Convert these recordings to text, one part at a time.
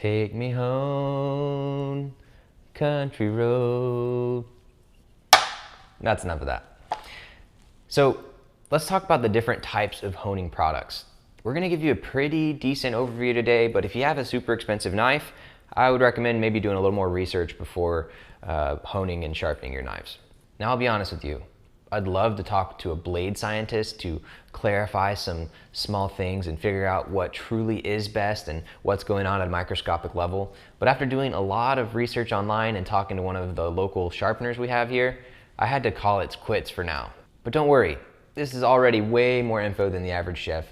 Take me home, country road. That's enough of that. So let's talk about the different types of honing products. We're gonna give you a pretty decent overview today, but if you have a super expensive knife, I would recommend maybe doing a little more research before honing and sharpening your knives. Now I'll be honest with you, I'd love to talk to a blade scientist to clarify some small things and figure out what truly is best and what's going on at a microscopic level. But after doing a lot of research online and talking to one of the local sharpeners we have here, I had to call it quits for now. But don't worry, this is already way more info than the average chef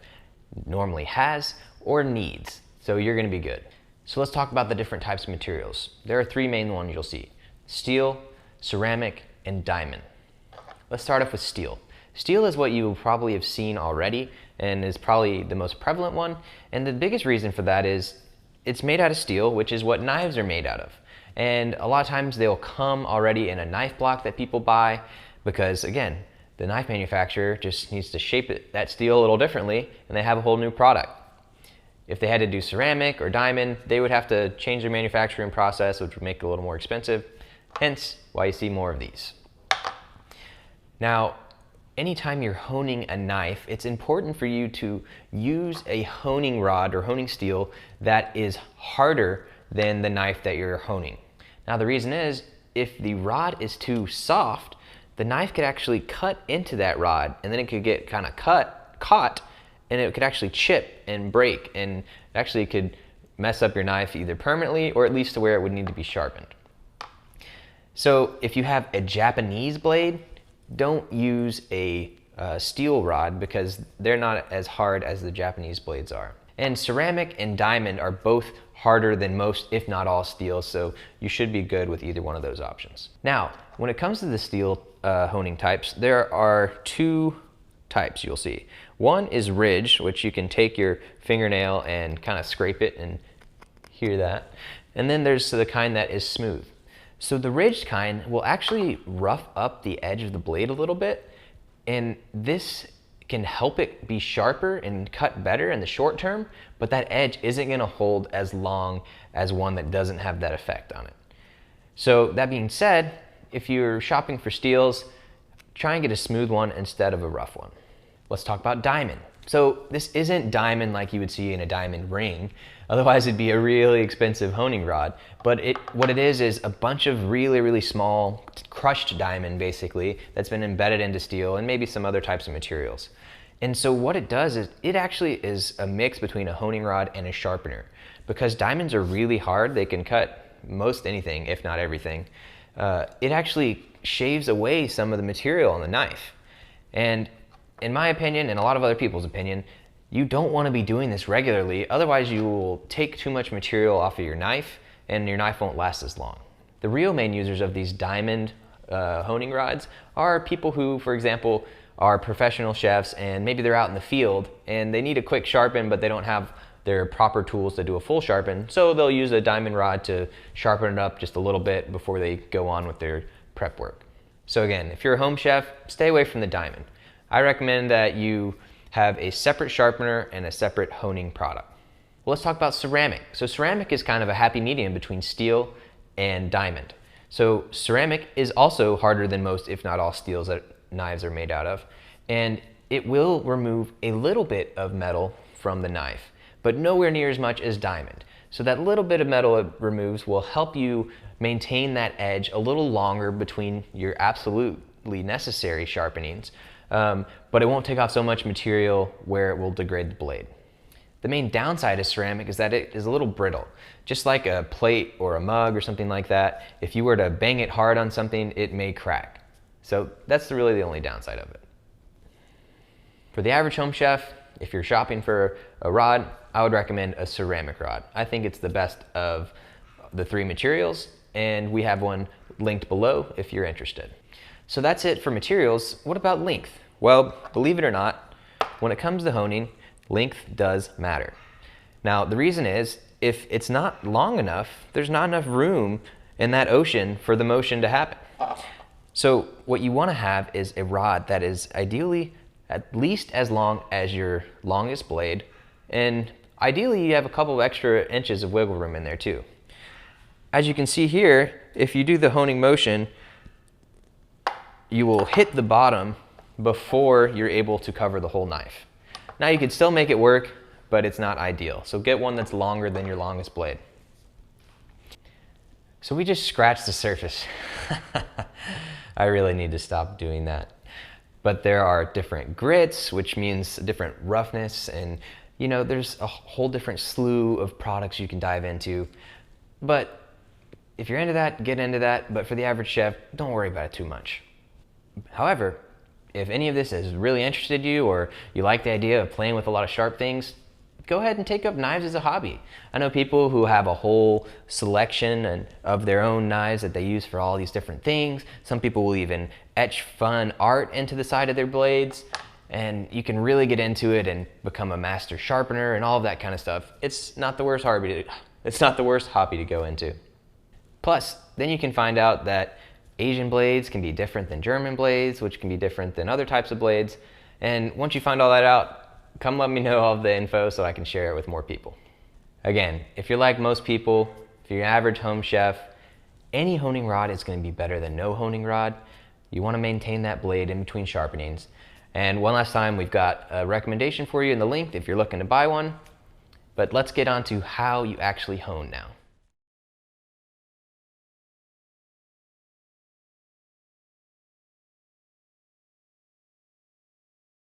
normally has or needs, so you're gonna be good. So let's talk about the different types of materials. There are three main ones you'll see: steel, ceramic, and diamond. Let's start off with steel. Steel is what you probably have seen already and is probably the most prevalent one. And the biggest reason for that is it's made out of steel, which is what knives are made out of. And a lot of times they'll come already in a knife block that people buy because, again, the knife manufacturer just needs to shape that steel a little differently and they have a whole new product. If they had to do ceramic or diamond, they would have to change their manufacturing process, which would make it a little more expensive. Hence why you see more of these. Now, anytime you're honing a knife, it's important for you to use a honing rod or honing steel that is harder than the knife that you're honing. Now, the reason is if the rod is too soft, the knife could actually cut into that rod and then it could get kind of caught, and it could actually chip and break, and it actually could mess up your knife either permanently or at least to where it would need to be sharpened. So if you have a Japanese blade, don't use a steel rod because they're not as hard as the Japanese blades are. And ceramic and diamond are both harder than most, if not all, steels, so you should be good with either one of those options. Now, when it comes to the steel honing types, there are two types you'll see. One is ridge, which you can take your fingernail and kind of scrape it and hear that. And then there's the kind that is smooth. So the ridged kind will actually rough up the edge of the blade a little bit, and this can help it be sharper and cut better in the short term, but that edge isn't gonna hold as long as one that doesn't have that effect on it. So that being said, if you're shopping for steels, try and get a smooth one instead of a rough one. Let's talk about diamond. So this isn't diamond like you would see in a diamond ring. Otherwise it'd be a really expensive honing rod. But what it is a bunch of really small crushed diamond basically that's been embedded into steel and maybe some other types of materials. And so what it does is it actually is a mix between a honing rod and a sharpener. Because diamonds are really hard, they can cut most anything, if not everything. It actually shaves away some of the material on the knife. And in my opinion, and a lot of other people's opinion, you don't want to be doing this regularly, otherwise you will take too much material off of your knife and your knife won't last as long. The real main users of these diamond honing rods are people who, for example, are professional chefs and maybe they're out in the field and they need a quick sharpen but they don't have their proper tools to do a full sharpen, so they'll use a diamond rod to sharpen it up just a little bit before they go on with their prep work. So again, if you're a home chef, stay away from the diamond. I recommend that you have a separate sharpener and a separate honing product. Well, let's talk about ceramic. So ceramic is kind of a happy medium between steel and diamond. So ceramic is also harder than most, if not all, steels that knives are made out of. And it will remove a little bit of metal from the knife, but nowhere near as much as diamond. So that little bit of metal it removes will help you maintain that edge a little longer between your absolutely necessary sharpenings. But it won't take off so much material where it will degrade the blade. The main downside of ceramic is that it is a little brittle. Just like a plate or a mug or something like that, if you were to bang it hard on something, it may crack. So that's really the only downside of it. For the average home chef, if you're shopping for a rod, I would recommend a ceramic rod. I think it's the best of the three materials, and we have one linked below if you're interested. So that's it for materials. What about length? Well, believe it or not, when it comes to honing, length does matter. Now, the reason is, if it's not long enough, there's not enough room in that ocean for the motion to happen. So what you want to have is a rod that is ideally at least as long as your longest blade, and Ideally, you have a couple of extra inches of wiggle room in there too. As you can see here, if you do the honing motion, you will hit the bottom before you're able to cover the whole knife. Now you can still make it work, but it's not ideal. So get one that's longer than your longest blade. So we just scratched the surface. I really need to stop doing that. But there are different grits, which means different roughness, and you know, there's a whole different slew of products you can dive into. But if you're into that, get into that. But for the average chef, don't worry about it too much. However, if any of this has really interested you, or you like the idea of playing with a lot of sharp things, go ahead and take up knives as a hobby. I know people who have a whole selection of their own knives that they use for all these different things. Some people will even etch fun art into the side of their blades, and you can really get into it and become a master sharpener and all of that kind of stuff. It's not the worst hobby to go into. Plus, then you can find out that Asian blades can be different than German blades, which can be different than other types of blades. And once you find all that out, come let me know all of the info so I can share it with more people. Again, if you're like most people, if you're an average home chef, any honing rod is going to be better than no honing rod. You want to maintain that blade in between sharpenings. And one last time, we've got a recommendation for you in the link if you're looking to buy one. But let's get on to how you actually hone now.